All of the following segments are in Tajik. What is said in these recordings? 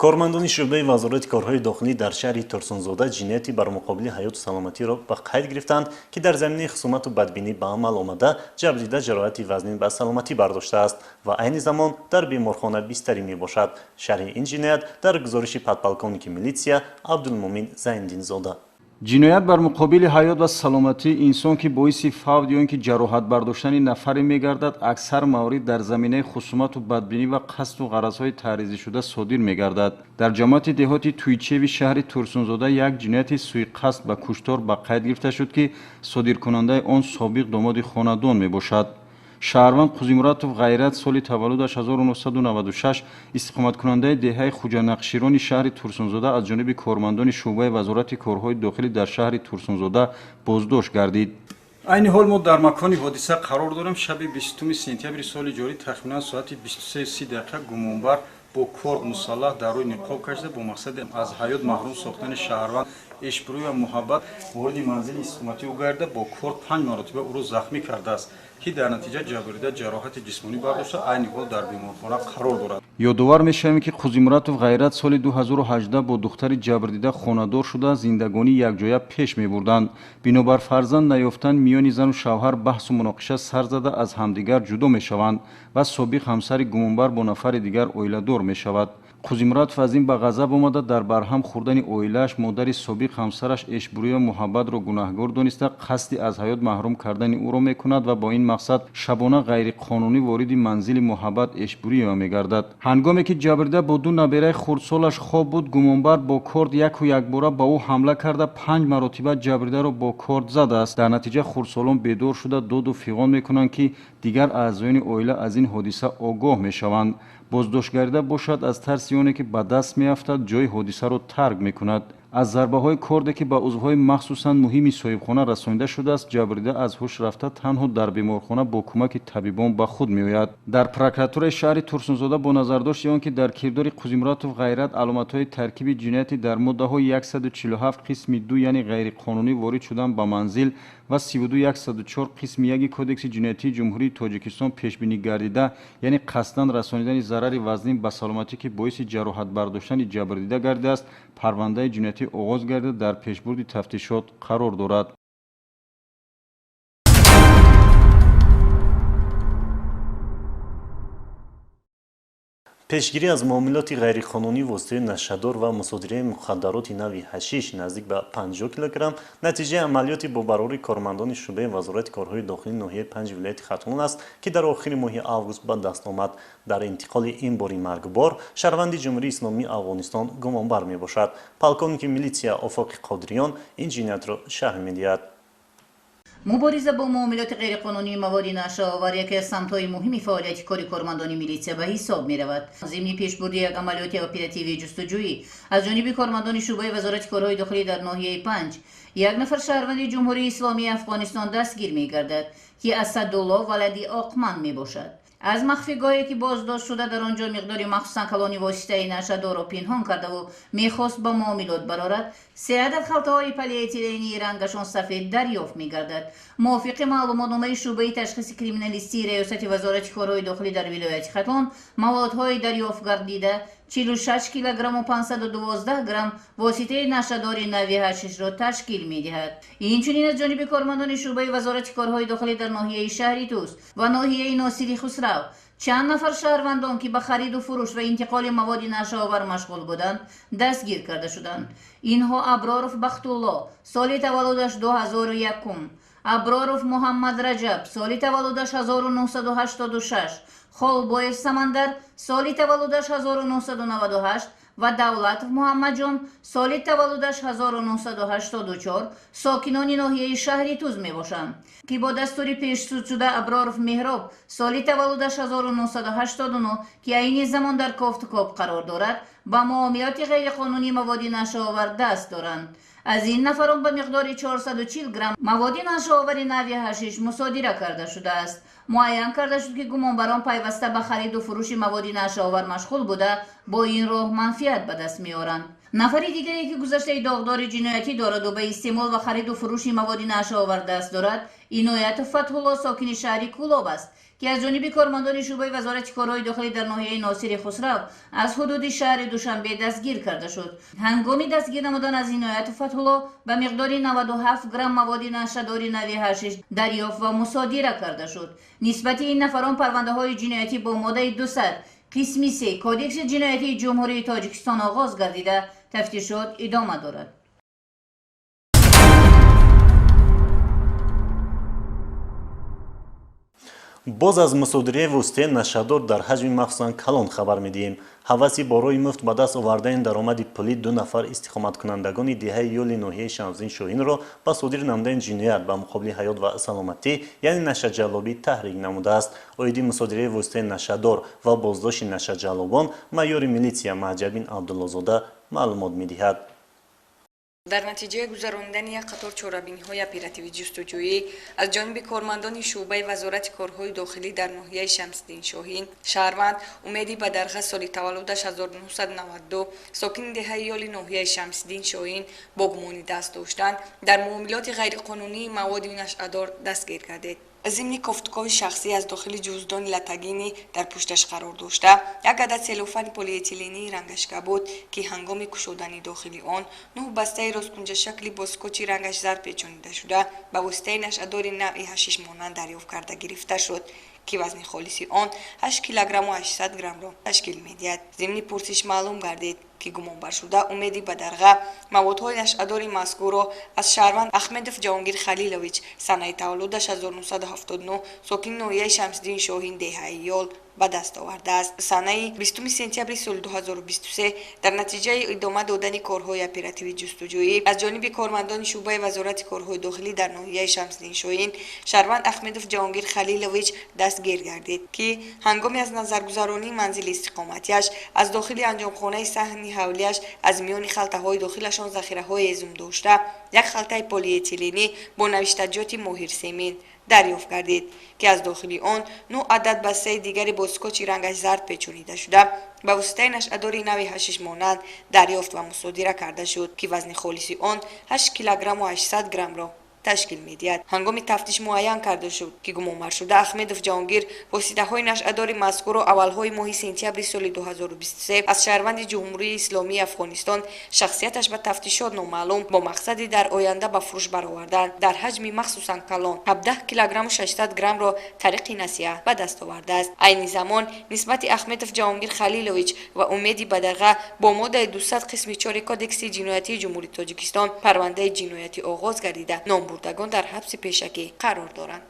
کارمندان شعبه وزارت کارهای داخلی در شهر ترسونزاده جنایتی بر مقابل حیات و سلامتی را به قید گرفتند که در زمینه خصومت و بدبینی به عمل آمده جبر دیده جراحت وزنین به سلامتی برداشته است و عین زمان در بیمارخانه بستری می باشد. شرح این جنایت در گزارش پدپلکانیک میلیسیا عبدالمومن زیندین زاده. جنایت بر مقابل حیات و سلامتی انسان که باعث فوت یا اینکه جراحت برداشتن نفری میگردد اکثر موارد در زمینه خصومت و بدبینی و قصد و غرضهای تعریضی شده صادر میگردد. در جماعت دهاتی تویچوی شهر ترسونزاده یک جنایت سوء قصد و کشتار به قید گرفته شد که صادر کننده آن سابق داماد خانه‌دان میباشد. شهروند قوزیمراتوف غیرت سال تولدش 1996 استقامت کننده دهه خوجانقشیران شهر ترسونزاده از جانب کارمندان شعبه وزارت کارهای داخلی در شهر ترسونزاده بازداشت گردید. عین حال ما در مکان حادثه قرار داریم. شب 20 سپتامبر سال جاری تقریبا ساعت 23:30 گمانبر با کارد مسلح در روی نقاب کشیده با مقصد از حیات محروم ساختن شهروند عشق‌بروی و محبت وارد منزل استقامتی او گردیده با کارد 5 مرتبه او را زخمی کرده است که در نتیجه جبریده جراحت جسمانی برداشته عین حال در بیمارخانه قرار دارد. یادآور می‌شویم که قوزیمراتوف غیرت سال 2018 با دختر جبردیده خانه‌دار شده زندگانی یکجایه پیش می‌بردند. بنابر فرزند نیافتن میان زن و شوهر بحث و مناقشه سر زده از همدیگر جدا می‌شوند و سابق همسر گمانبر با نفر دیگر اویله‌دار می‌شود. قوزیمراتوف از این به غضب آمده در برهم خوردن اویله‌اش مادر سابق همسرش عشق‌بروی و محبت را گناهکار دانسته قصد از حیات محروم کردن او را می‌کند و با این مقصد شبانه غیرقانونی وارد منزل محبت عشق‌بروی او می‌گردد. هنگامی که جبریده با دو نبیره خردسالش خواب بود گمانبر با کارد یک و یک باره به او حمله کرده 5 مرتبه جبریده را با کارد زده است. در نتیجه خردسالان بیدار شده داد و فغان می‌کنند که دیگر اعضایان اویله از این حادثه آگاه می‌شوند. بازداشت گردیده باشد از ترس آنکه که به دست می‌افتد جای حادثه را ترک می‌کند. از ضربه‌های کارد که به عضوهای مخصوصاً مهمی صاحبخانه رسانیده شده است جبریده از هوش رفته تنها در بیمارخانه با کمک طبیبان به خود می‌آید. در پروکراتور شهر ترسونزاده با نظرداشت آنکه در کردار قوزیمراتوف غیرت علامت‌های ترکیب جنایتی در ماده‌های 147 قسم 2 یعنی غیرقانونی وارد شدن به منزل و 32104 قسم 1 کدکس جنایتی جمهوری تاجیکستان پیش بینی گردیده یعنی قصداً رسانیدن ضرر وزنین به سلامتی که باعث جراحت برداشتن جبریده گردیده است پرونده جنایتی آغاز گردیده در پیشبرد تفتیشات قرار دارد. پیشگیری از معاملات غیرقانونی واسطه نشهدار و مصادره مخدرات نوی حشیش نزدیک به 50 کیلوگرم نتیجه عملیاتی با برای کارمندان شعبه وزارت کارهای داخلی ناحیه 5 ولایت ختلان است که در آخر ماه آگوست به دست آمد. در انتقال این باری مرگبار شهروند جمهوری اسلامی افغانستان گمانبر می باشد. پلکانیک میلیسیا افاق قادریان این جنایت را شرح می‌دهد. مبارزه با معاملات غیرقانونی مواد نشه‌آور یکی از سمت‌های مهم فعالیت کاری کارمندان میلیسیا به حساب می‌رود. ضمن پیشبرد یک عملیات اپراتیوی جستجویی از جانب کارمندان شعبه وزارت کارهای داخلی در ناحیه 5 یک نفر شهروند جمهوری اسلامی افغانستان دستگیر می‌گردد که اسدالله ولدی آقمن میباشد. از مخفیگاهی که بازداشت شده در آنجا مقداری مخصوصا کلانی واسطه نشهدار را پنهان کرده و میخواست با معاملات برارد 3 عدد خلطه‌های پلی‌اتیلنی رنگشان سفید دریافت می‌گردد. موافق معلوماتنامه شعبه تشخیص کریمینالیستی ریاست وزارت کارهای داخلی در ولایت ختلان موادهای دریافت گردیده 46 کیلوگرم و 512 گرم واسطه نشهدار نوی حشیش را تشکیل می‌دهد. اینچنین از جانب کارمندان شعبه وزارت کارهای داخلی در ناحیه شهری توس و ناحیه ناصری خسرو چند نفر شهروندان که به خرید و فروش و انتقال مواد نشه‌آور مشغول بودند دستگیر کرده شدند. اینها ابرارов بختالله سال تولدش 2001، ابرارov محمد رجب سال تولدش 1986، خالبویف سمندر سال تولدش 1998 و دولتov محمد جان سال تولدش 1984 ساکنان ناحیه شهری توز می باشند که با دستور پیشسود شده ابرارov مهراب سال تولدش 1989 که این زمان در کافتکاب قرار دارد با معاملات غیرقانونی مواد نشه‌آور دست دارند. از این نفران به مقدار 440 گرم مواد نشه‌آور نوی حشیش مصادره کرده شده است. معین کرده شد که گمانبران پیوسته به خرید و فروش مواد نشه‌آور مشغول بوده با این راه منفعت به دست می‌آورند. نفر دیگری که گذشته داغدار جنایتی دارد و به استعمال و خرید و فروش مواد نشه‌آور دست دارد عنایت فتح‌الله ساکن شهر کولاب است که از جانب کارمندان شعبه وزارت کارهای داخلی در ناحیه ناصر خسرو از حدود شهر دوشنبه دستگیر کرده شد. هنگام دستگیر نمودن از عنایت فتح‌الله به مقدار 97 گرم مواد نشه‌دار نوع حشیش دریافت و مصادره کرده شد. نسبت این نفران پرونده های جنایتی با ماده 200 قسم 3 کودکس جنایتی جمهوری تاجیکستان آغاز گردیده تفتیشات ادامه دارد. боз аз мусодираи воситаи нашадор дар ҳаҷми махсусан калон хабар медиҳем. ҳаваси борои муфт ба даст овардани даромади пулӣ ду нафар истиқоматкунандагони деҳаи ёли ноҳияи шамсдин шоҳинро ба содир намудани ҷиноят ба муқобили ҳаёт ва саломатӣ яъне нашаҷаллобӣ таҳрик намудааст. оиди мусодираи воситаи нашадор ва боздошти нашаҷаллобон майёри милитсия маҳҷабин абдуллозода маълумот медиҳад. дар натиҷаи гузарондани як қатор чорабиниҳои оперативи ҷустуҷӯӣ аз ҷониби кормандони шуъбаи вазорати корҳои дохилӣ дар ноҳияи Шамсиддин Шоҳин шаҳрванд Умеди Бадарға соли таваллудаш 1992 сокини деҳаи ёли ноҳияи Шамсиддин Шоҳин бо гумони даст доштан дар муомилоти ғайриқонунии маводи нашъадор дастгир гардид. зимни кофткови шахсӣ аз дохили ҷуздони латагинӣ дар пушташ қарор дошта як адад селофани полиэтилении рангашка буд ки ҳангоми кушодани дохили он 9 бастаи росткунҷашакли бо скотчи рангаш зард печонида шуда ба воситаи нашъадори навъи ҳашиш монанд дарёфт карда гирифта шуд ки вазни холиси он 8 килограмму 800 граммро ташкил медиҳад. зимни пурсиш маълум гардид ки гумонбаршуда Умеди Бадарға маводҳои нашъадори мазкурро аз шаҳрванд Ахмедов Ҷаҳонгир Халилович санаи таваллудаш 1979 сокини ноҳияи Шамсиддин Шоҳин деҳаи ёл ба даст овардааст. санаи 20 сентябри соли 2023 дар натиҷаи идома додани корҳои оперативи ҷустуҷӯӣ аз ҷониби кормандони шуъбаи вазорати корҳои дохилӣ дар ноҳияи Шамсиддин Шоҳин шаҳрванд Ахмедов Ҷаҳонгир Халилович дастгир гардид ки ҳангоми аз назаргузаронии манзили истиқоматиаш аз дохили анҷомхонаи саҳни ҳавлияш аз миёни халтаҳои дохилашон захираҳои эзум дошта як халтаи полиэтиленӣ бо навиштаҷоти Моҳирсемин дарёфт гардид ки аз дохили он 9 адад бастаи дигари бо скотчи рангаш зард печонида шуда ба воситаи нашъадори нави ҳашиш монанд дарёфт ва мусодира карда шуд ки вазни холиси он 8 килограмму 800 граммро ташкил медиҳад. ҳангоми тафтиш муайян карда шуд ки гумонбаршуда Ахмедов Ҷаҳонгир воситаҳои нашъадори мазкурро аввалҳои моҳи сентябри соли 2023 аз шаҳрванди ҷумҳурии исломии Афғонистон шахсияташ ба тафтишот номаълум бо мақсади дар оянда ба фурӯш баровардан дар ҳаҷми махсусан калон 17 килограмму 600 граммро тариқи насиҳа ба даст овардааст. айни замон нисбати Ахмедов Ҷаҳонгир Халилович ва Умеди Бадарға бо моддаи 200 қисми 4 кодекси ҷиноятии ҷумҳурии Тоҷикистон парвандаи ҷиноятӣ оғоз гардида бурдагон дар ҳабси пешакӣ қарор доранд.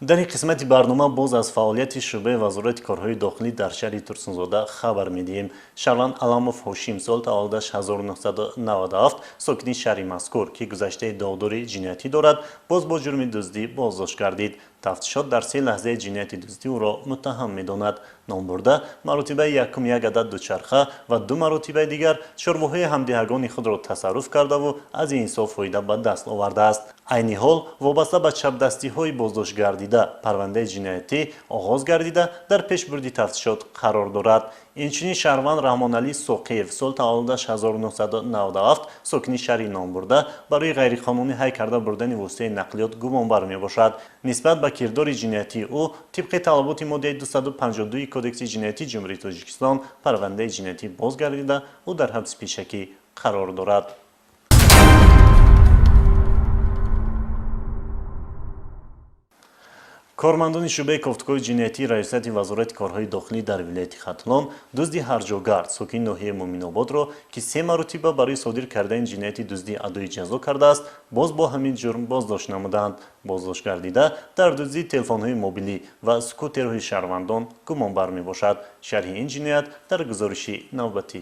дар ин қисмати барнома боз аз фаъолияти шуъбаи вазорати корҳои дохилӣ дар шаҳри Турсунзода хабар медиҳем. шаҳрванд Аламов Ҳошим сол таваллудаш 1997 сокини шаҳри мазкур ки гузаштаи давдори ҷиноятӣ дорад боз бо ҷурми дуздӣ боздошт гардид. тафтишот дар 3 лаҳзаи ҷинояти дуздӣ ӯро муттаҳам медонад. ном бурда маротибаи якум як адад дучарха ва 2 маротибаи дигар чорвоҳои ҳамдиҳагони худро тасарруф кардаву аз ин ҳисоб фоида ба даст овардааст. айни ҳол вобаста ба чапдастиҳои боздоштгардида парвандаи ҷиноятӣ оғоз гардида дар пешбурди тафтишот қарор дорад. инчунин шаҳрванд Раҳмоналӣ Соқиев сол таваллудаш 1997 сокини шаҳри Номбурда барои ғайриқонунӣ ҳай карда бурдани воситаи нақлиёт гумонбар мебошад. нисбат ба кирдори ҷиноятии ӯ тибқи талаботи моддаи 252 кодекси ҷиноятии ҷумҳурии Тоҷикистон парвандаи ҷиноятӣ боз гардида ӯ дар ҳабси пешакӣ қарор дорад. кормандони шуъбаи кофткови ҷиноятии раёсати вазорати корҳои дохилӣ дар вилояти Хатулон дузди ҳарҷогард сокини ноҳияи Муъминободро ки 3 маротиба барои содир кардани ҷинояти дуздӣ адои ҷазо кардааст боз бо ҳамин ҷурм боздошт намуданд. боздошт гардида дар дуздии телефонҳои мобилӣ ва скутерҳои шаҳрвандон гумонбар мебошад. шарҳи ин ҷиноят дар гузориши навбатӣ.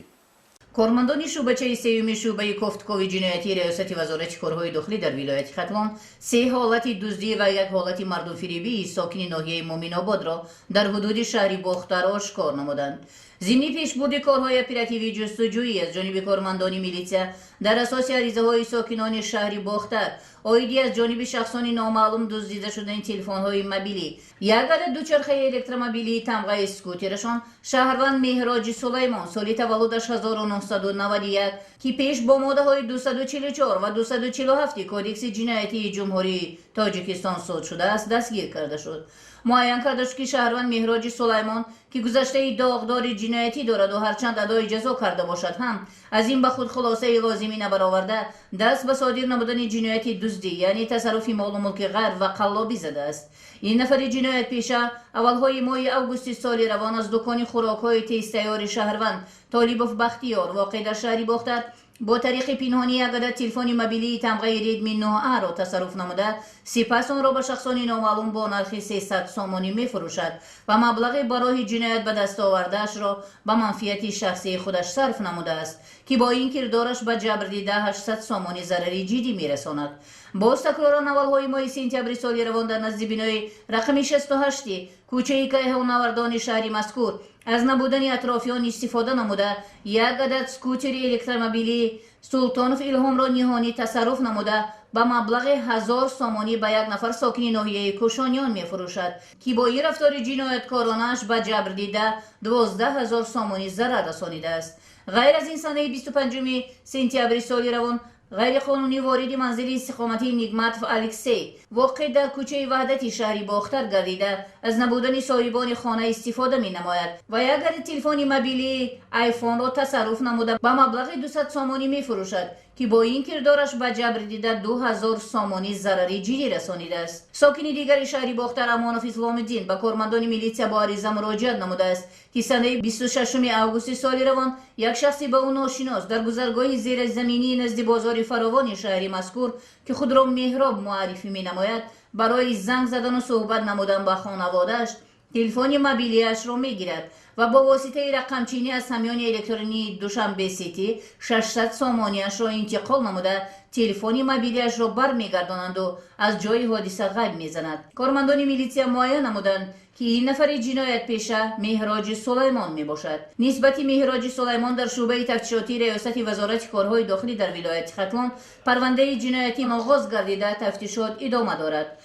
کارمندان شعبچه سیوم شعبه کوفتکوی جنایتی ریاست وزارت کارهای داخلی در ولایت ختلان 3 حالت دزدی و 1 حالت مردم فریبی ساکن ناحیه مومن آباد را در حدود شهر باختر آشکار نمودند. ضمن پیشبرد کارهای اپراتیوی جستجویی از جانب کارمندان میلیتسیا در اساس عریضه‌های ساکنان شهر باختر آیدی از جانب شخصان نامعلوم دزدیده شدن تلفن‌های موبیلی، یک عدد دوچرخه الکتروموبیلی تمغه اسکوترشان شهروند مهراج سلیمان سال تولدش 1991 که پیش با ماده‌های 244 و 247 کودکس جنایتی جمهوری تاجیکستان صادر شده است دستگیر کرده شد. معین کرده شد که شهروند مهراج سلیمان که گذشته داغدار جنایتی دارد و هرچند ادای جزا کرده باشد هم از این به خود خلاصه لازمی نبرآورده دست به صادر نمودن جنایتی دزدی یعنی تصرف مال و ملک غیر و قلابی زده است. این نفر جنایت پیشه اولهای ماه اوگوست سال روان از دکان خوراک‌های تیز تیار شهروند طالبوف بختیار واقع در شهری باختر با طریق پنهانی یک عدد تلفن موبیلی تمغه ریدمی 9A را تصرف نموده سپس آن را به شخصان نامعلوم با نرخ 300 سامانی می فروشد و مبلغ برای جنایت به دست آوردهش را به منفعت شخصی خودش صرف نموده است که با این کردارش به جبر دیده 800 سامانی ضرری جدی می رساند. باز تکراران اولهای ماه سپتامبر سال روان در نزد بینای رقم 68 کوچه کیهانوردان شهری مذکور از نبودن اطرافیان استفاده نموده یک عدد سکوتر الکتروموبیلی سلطانوف الهام را نهانی تصرف نموده به مبلغ 1000 سامانی به یک نفر ساکن ناحیه کوشانیان می فروشد که با این رفتار جنایتکارانش به جبر دیده 12000 سامانی ضرر رسانیده است. غیر از این سنه 25 سپتامبر سال روان غیر قانونی وارد منزل استقامتی نیگماتوف الکسی واقع در کوچه وحدت شهری باختر گردیده از نبودن صاحبان خانه استفاده می نماید و یک عدد تلفن موبیلی آیفون را تصرف نموده به مبلغ 200 سامانی می فروشد که با این کردارش به جبر دیده 2000 سامانی ضرری جدی رسانیده است. ساکن دیگر شهری باختر امانوف اسلام الدین به کارمندان میلیتسیا با عریضه مراجعت نموده است که سنه 26 اوگوست سال روان یک شخصی به او ناشناس در گذرگاه زیر زمینی نزد بازار فراوان شهری مذکور که خود را مهراب معرفی می نماید برای زنگ زدن و صحبت نمودن با خانواده‌اش تلفن موبیلیش را می گیرد و با واسطه رقم چینی از همیان الکترونی دوشنبه سیتی 600 سامانیش را انتقال نموده تلفن موبیلیش را برمیگردانند و از جای حادثه غیب میزند. کارمندان میلیتسیا معین نمودند که این نفر جنایت پیشه مهراج سلیمان می باشد. نسبت مهراج سلیمان در شعبه تفتیشاتی ریاست وزارت کارهای داخلی در ولایت ختلان پرونده جنایتی آغاز گردیده تفتیشات ادامه دارد.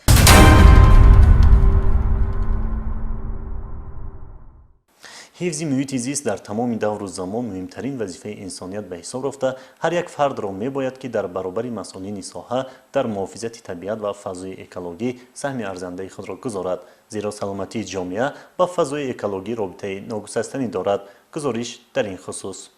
حفظ محیط زیست در تمام دور و زمان مهمترین وظیفه انسانیت به حساب رفته هر یک فرد را میباید که در برابر مسئولین ساحه در محافظت طبیعت و فضای اکولوژی سهم ارزنده خود را گذارد زیرا سلامتی جامعه با فضای اکولوژی رابطه ناگسستنی دارد. گزارش در این خصوص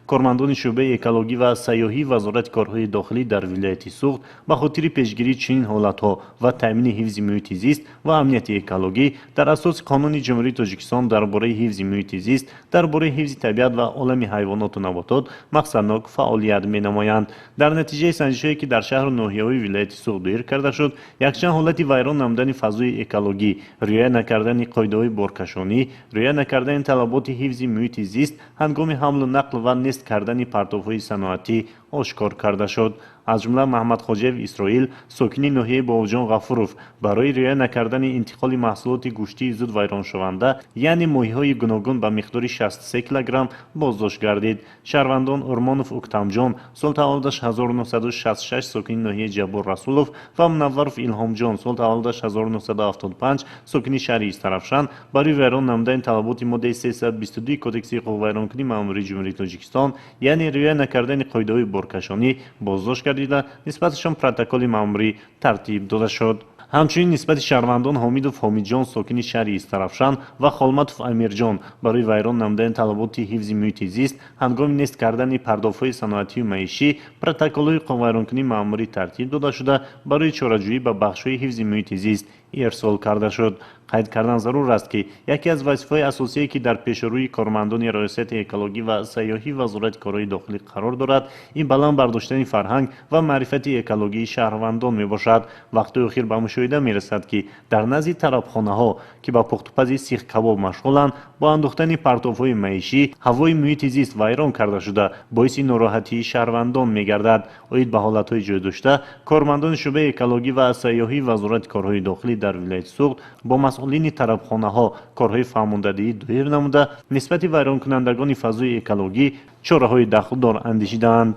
کارمندان شعبه اکولوژی و سیاحی وزارت کارهای داخلی در ولایت سوخت به خاطر پیشگیری چنین حالت‌ها و تامین حفظ محیط زیست و امنیت اکولوژی در اساس قانون جمهوری تاجیکستان درباره حفظ محیط زیست درباره حفظ طبیعت و عالم حیوانات و نباتات مقصدناک فعالیت می‌نمایند. در نتیجه سنجش‌هایی که در شهر و ناحیه‌های ولایت سوخت دایر کرده شد یکچند حالت ویران نمودن فضای اکولوژی، رعایت نکردن قاعده‌های بارکشانی، رعایت نکردن طلبات حفظ محیط زیست هنگام حمل و نقل و نیست کردن پرتوهای صنعتی آشکار کرده شد. از جمله محمد خواجه اسرائیل ساکن ناحیه باوجان غفوروف برای رعایت نکردن انتقال محصولات گوشتی زود ویران شونده یعنی ماهی‌های گوناگون به مقدار 63 کیلوگرم بازداشت گردید. شهروندان ارمانوف اکتمجان سال تولدش 1966 ساکن ناحیه جبار رسولوف و منورف الهام جان سال تولدش 1975 ساکن شهر استرافشان برای ویران نمودن طلبات ماده 322 کدکس حقوق ویرانکنی مأموری جمهوری تاجیکستان یعنی رعایت نکردن قاعده‌های بارکشانی بازداشت گردیده نسبتشان پروتکل مأموری ترتیب داده شد. همچنین نسبت شهروندان حمیدوف حمیدجان ساکن شهر استرافشان و خالمتوف امیرجان برای ویران نمودن طلبات حفظ محیط زیست هنگام نیست کردن پرداخت‌های صنعتی و معیشی پروتکل‌های ویرانکنی مأموری ترتیب داده شده برای چاره‌جویی به بخش‌های حفظ محیط زیست ارسال کرده شد. قید کردن ضرور است که یکی از وظایف اساسی که در پیشروی کارمندان ریاست اکولوژی و سیاحی وزارت کارهای داخلی قرار دارد این بلند برداشتن فرهنگ و معرفت اکولوژی شهروندان می باشد. وقتی اخیر به مشاهده می رسد که در نزد طربخانه‌ها که با پخت و پز سیخ کباب مشغولند با انداختن پرتوهای معیشی هوای محیط زیست ویران کرده شده باعث ناراحتی شهروندان می گردد. اوید به حالت‌های جای داشته کارمندان شعبه اکولوژی و سیاحی وزارت کارهای داخلی در ولایت سوخت با масъулини тарабхонаҳо корҳои фаҳмондадии дуир намуда нисбати вайронкунандагони фазои экологӣ чораҳои дахлдор андешидаанд.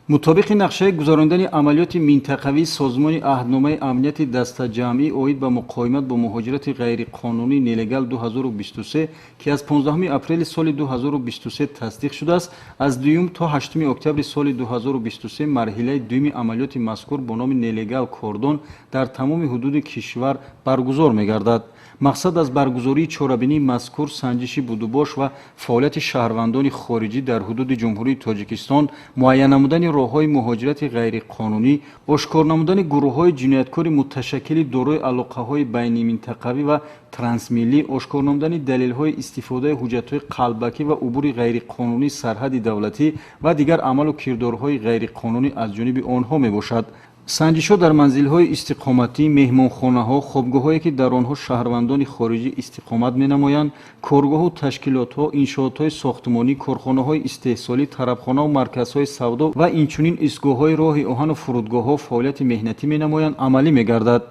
мутобиқи нақшаи гузарондани амалиёти минтақавии созмони аҳдномаи амнияти дастаҷамъӣ оид ба муқоимат бо муҳоҷирати ғайриқонунӣ нелегал 2023 ки аз 15 апрели соли 2023 тасдиқ шудааст, аз 2 то 8 октябри соли 2023 марҳилаи дуюми амалиёти мазкур бо номи нелегал кордон дар тамоми ҳудуди кишвар баргузор мегардад. мақсад аз баргузории чорабинии мазкур санҷиши будубош ва фаъолияти шаҳрвандони хориҷӣ дар ҳудуди ҷумҳурии тоҷикистон, муайян намудани роҳҳои муҳоҷирати ғайриқонунӣ, ошкор намудани гурӯҳҳои ҷинояткори муташаккили дорои алоқаҳои байниминтақавӣ ва трансмиллӣ, ошкор намудани далелҳои истифодаи ҳуҷҷатҳои қалбакӣ ва убури ғайриқонунии сарҳади давлатӣ ва дигар амалу кирдорҳои ғайриқонунӣ аз ҷониби онҳо мебошад. санҷишҳо дар манзилҳои истиқоматӣ, меҳмонхонаҳо, хобгоҳҳое ки дар онҳо шаҳрвандони хориҷӣ истиқомат менамоянд, коргоҳу ташкилотҳо, иншоотҳои сохтмонӣ, корхонаҳои истеҳсолӣ, тарабхонаҳу марказҳои савдо ва инчунин истгоҳҳои роҳи оҳану фурудгоҳҳо фаъолияти меҳнатӣ менамоянд амалӣ мегардад.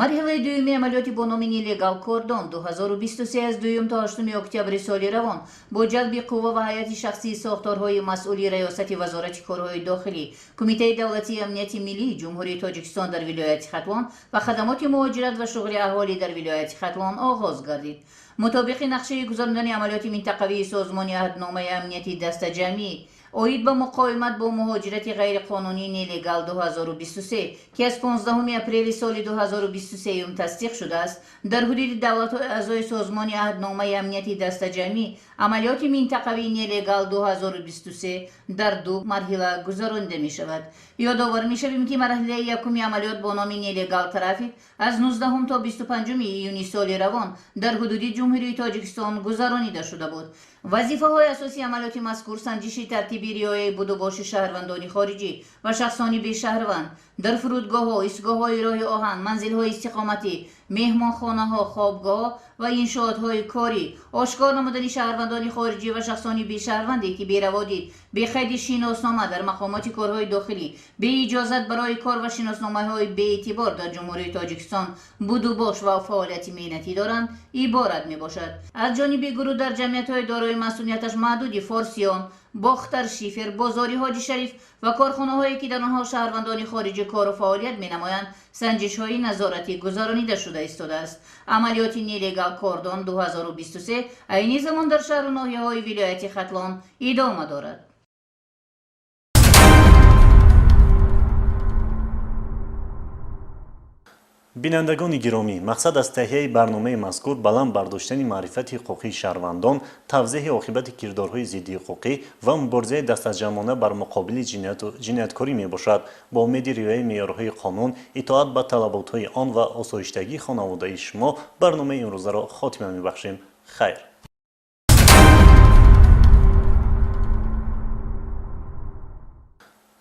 марҳилаи дуюми амалиёти бо номи нелегал кордон 2023 аз 2 то 8 октябри соли равон бо ҷалби қувва ва ҳайати шахсии сохторҳои масъули раёсати вазорати корҳои дохилӣ, кумитаи давлатии амнияти миллии ҷумҳурии тоҷикистон дар вилояти хатлон ва хадамоти муҳоҷират ва шуғли аҳолӣ дар вилояти хатлон оғоз гардид. мутобиқи нақшаи гузарондани амалиёти минтақавии созмони аҳдномаи амнияти дастаҷамъӣ оид ба муқоимат бо муҳоҷирати ғайриқонунӣ нелегал 2023 ки аз 15 апрели соли 2023 тасдиқ шудааст, дар ҳудуди давлатҳои аъзои созмони аҳдномаи амнияти дастаҷамъӣ амалиёти минтақавии нелегал 2023 дар ду марҳила гузаронида мешавад. ёдовар мешавем ки марҳилаи якуми амалиёт бо номи нелегал трафик аз 19 то 25 июни соли равон дар ҳудуди ҷумҳурии тоҷикистон гузаронида шуда буд. вазифаҳои асосии амалиёти мазкур санҷиши тартиби риояи будубоши шаҳрвандони хориҷӣ ва шахсони бешаҳрванд дар фурудгоҳҳо, истгоҳҳои роҳи оҳан, манзилҳои истиқоматӣ, меҳмонхонаҳо, хобгоҳҳо ва иншоотҳои корӣ, ошкор намудани шаҳрвандони хориҷӣ ва шахсони бешаҳрванде ки бераводид беқайди шиноснома дар мақомоти корҳои дохилӣ беиҷозат барои кор ва шиносномаҳои беэътибор дар ҷумҳурии тоҷикистон будубош ва фаъолияти меҳнатӣ доранд иборат мебошад. аз ҷониби гурӯҳ дар ҷамъиятҳои дорои масъулияташ маҳдуди форсиён, бохтар шифер, бозори ҳоҷи шариф ва корхонаҳое ки дар онҳо шаҳрвандони хориҷӣ кору фаъолият менамоянд санҷишҳои назоратӣ гузаронида шуда истодааст. амалиёти нелегал кордон 2023 айни замон дар шаҳру ноҳияҳои вилояти хатлон идома дорад. бинандагони гиромӣ, мақсад аз таҳияи барномаи мазкур баланд бардоштани маърифати ҳуқуқии шаҳрвандон, тавзеҳи оқибати кирдорҳои зидди ҳуқуқӣ ва муборизаи дастаҷамъона бар муқобили ҷинояткорӣ мебошад. бо умеди риояи меъёрҳои қонун, итоат ба талаботҳои он ва осоиштагии хонаводаи шумо барномаи имрӯзаро хотима мебахшем. хайр.